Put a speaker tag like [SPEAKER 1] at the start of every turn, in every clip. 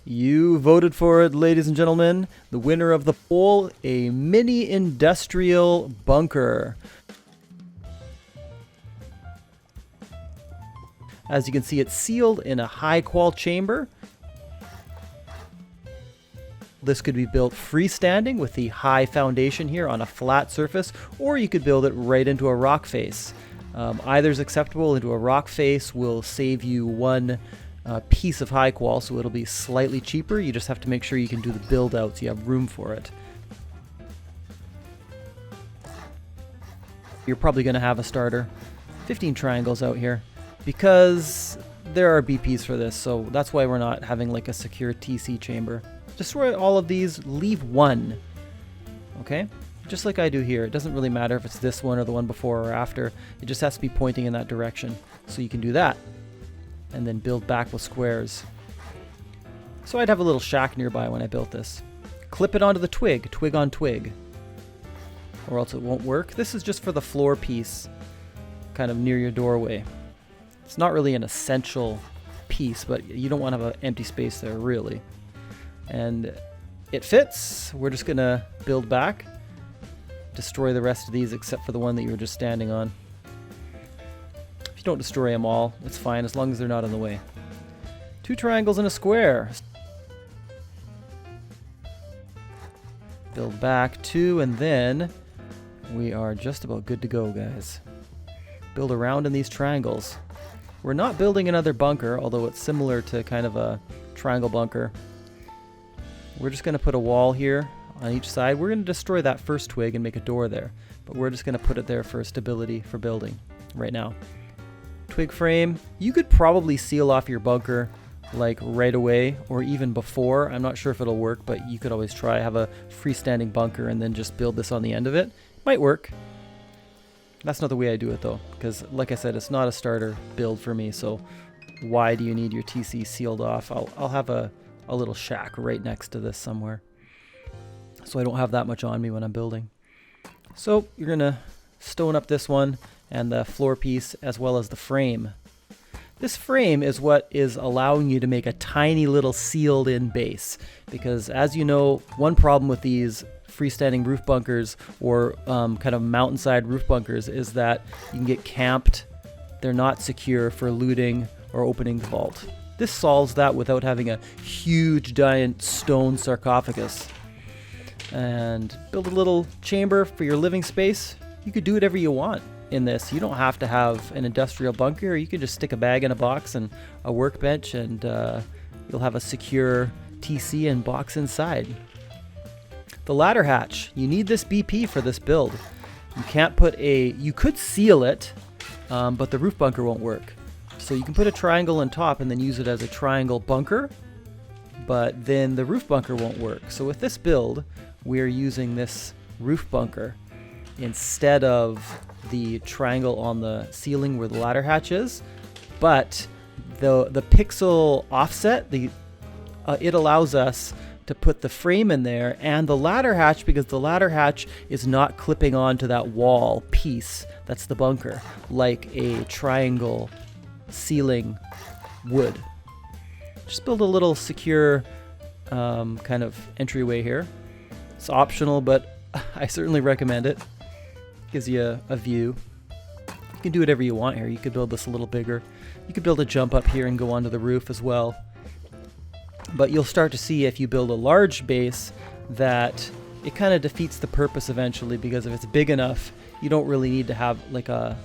[SPEAKER 1] You voted for it, ladies and gentlemen. The winner of the poll, a mini industrial bunker. As you can see, it's sealed in a high-qual chamber. This could be built freestanding with the high foundation here on a flat surface, or you could build it right into a rock face. Either is acceptable. Into a rock face will save you one piece of high qual, so it'll be slightly cheaper. You just have to make sure you can do the build out so you have room for it. You're probably going to have a starter. 15 triangles out here because there are BPs for this, so that's why we're not having like a secure TC chamber. Destroy all of these, leave one. Okay? Just like I do here. It doesn't really matter if it's this one or the one before or after. It just has to be pointing in that direction. So you can do that. And then build back with squares. So I'd have a little shack nearby when I built this. Clip it onto the twig, twig on twig. Or else it won't work. This is just for the floor piece, kind of near your doorway. It's not really an essential piece, but you don't want to have an empty space there, really. And it fits. We're just going to build back. Destroy the rest of these except for the one that you were just standing on. If you don't destroy them all, it's fine as long as they're not in the way. 2 triangles and a square. Build back 2, and then we are just about good to go, guys. Build around in these triangles. We're not building another bunker, although it's similar to kind of a triangle bunker. We're just going to put a wall here on each side. We're going to destroy that first twig and make a door there, but we're just going to put it there for stability for building right now. Twig frame. You could probably seal off your bunker like right away or even before. I'm not sure if it'll work, but you could always try. Have a freestanding bunker and then just build this on the end of it. Might work. That's not the way I do it though, because like I said, it's not a starter build for me, so why do you need your TC sealed off? I'll have a little shack right next to this somewhere, so I don't have that much on me when I'm building. So you're gonna stone up this one and the floor piece as well as the frame. This frame is what is allowing you to make a tiny little sealed in base, because as you know, one problem with these freestanding roof bunkers or kind of mountainside roof bunkers is that you can get camped. They're not secure for looting or opening the vault. This solves that without having a huge giant stone sarcophagus. And build a little chamber for your living space. You could do whatever you want in this. You don't have to have an industrial bunker. You can just stick a bag in a box and a workbench, and you'll have a secure TC and box inside. The ladder hatch. You need this BP for this build. You can't put you could seal it, but the roof bunker won't work. So you can put a triangle on top and then use it as a triangle bunker, but then the roof bunker won't work. So with this build, we're using this roof bunker instead of the triangle on the ceiling where the ladder hatch is. But the pixel offset, it allows us to put the frame in there and the ladder hatch, because the ladder hatch is not clipping onto that wall piece that's the bunker like a triangle ceiling would. Just build a little secure kind of entryway here. It's optional, but I certainly recommend it. Gives you a view. You can do whatever you want here. You could build this a little bigger. You could build a jump up here and go onto the roof as well. But you'll start to see if you build a large base that it kind of defeats the purpose eventually, because if it's big enough, you don't really need to have like a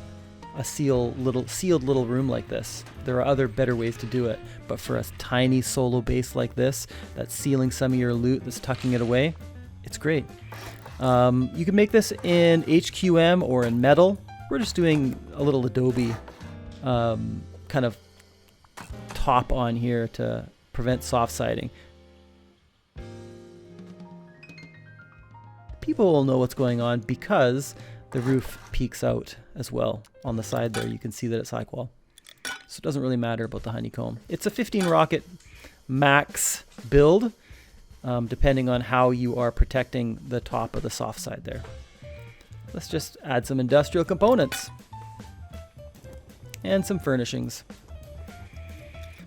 [SPEAKER 1] sealed little room like this. There are other better ways to do it, but for a tiny solo base like this that's sealing some of your loot, that's tucking it away, it's great. You can make this in HQM or in metal. We're just doing a little Adobe kind of top on here to prevent soft siding. People will know what's going on because the roof peeks out as well on the side there. You can see that it's high qual. So it doesn't really matter about the honeycomb. It's a 15 rocket max build, depending on how you are protecting the top of the soft side there. Let's just add some industrial components and some furnishings.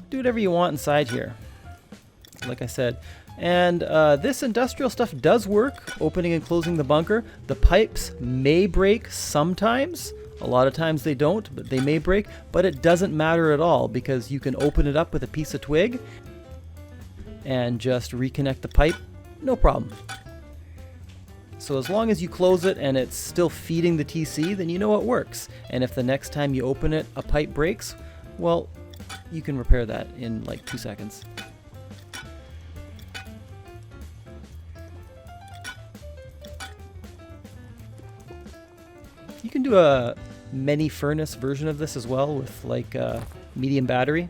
[SPEAKER 1] Do whatever you want inside here. like I said. And this industrial stuff does work, opening and closing the bunker. The pipes may break sometimes. A lot of times they don't, but they may break. But it doesn't matter at all because you can open it up with a piece of twig and just reconnect the pipe. No problem. So as long as you close it and it's still feeding the TC, then you know it works. And if the next time you open it, a pipe breaks, well, you can repair that in like 2 seconds. You can do a mini furnace version of this as well with like a medium battery.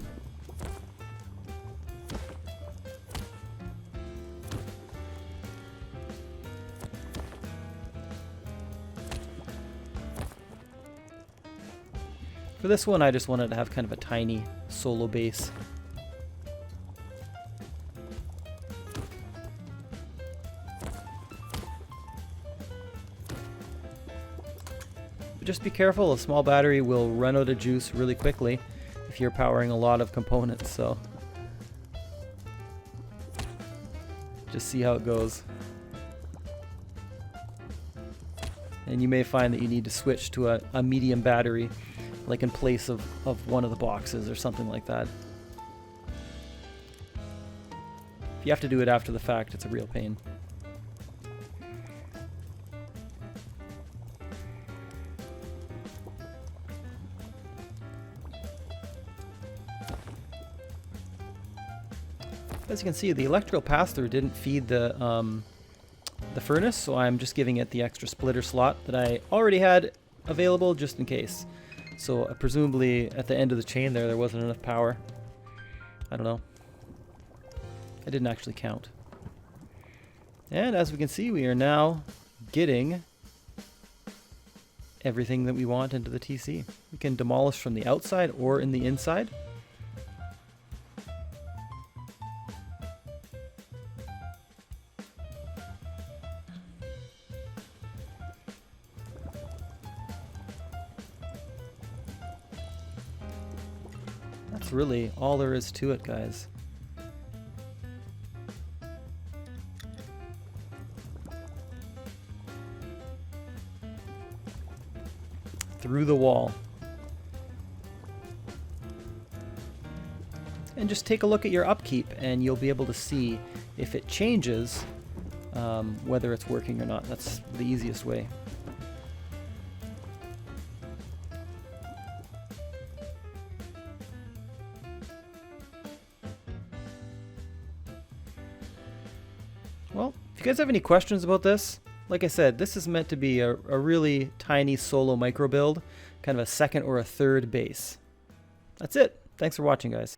[SPEAKER 1] For this one, I just wanted to have kind of a tiny solo base. But just be careful, a small battery will run out of juice really quickly if you're powering a lot of components, so just see how it goes. And you may find that you need to switch to a medium battery, like in place of one of the boxes or something like that. If you have to do it after the fact, it's a real pain. As you can see, the electrical pass-through didn't feed the furnace, so I'm just giving it the extra splitter slot that I already had available just in case. So presumably at the end of the chain there wasn't enough power. I don't know. I didn't actually count. And as we can see, we are now getting everything that we want into the TC. We can demolish from the outside or in the inside. That's really all there is to it, guys. Through the wall. And just take a look at your upkeep and you'll be able to see if it changes, whether it's working or not. That's the easiest way. Well, if you guys have any questions about this, like I said, this is meant to be a really tiny solo micro build, kind of a second or a third base. That's it. Thanks for watching, guys.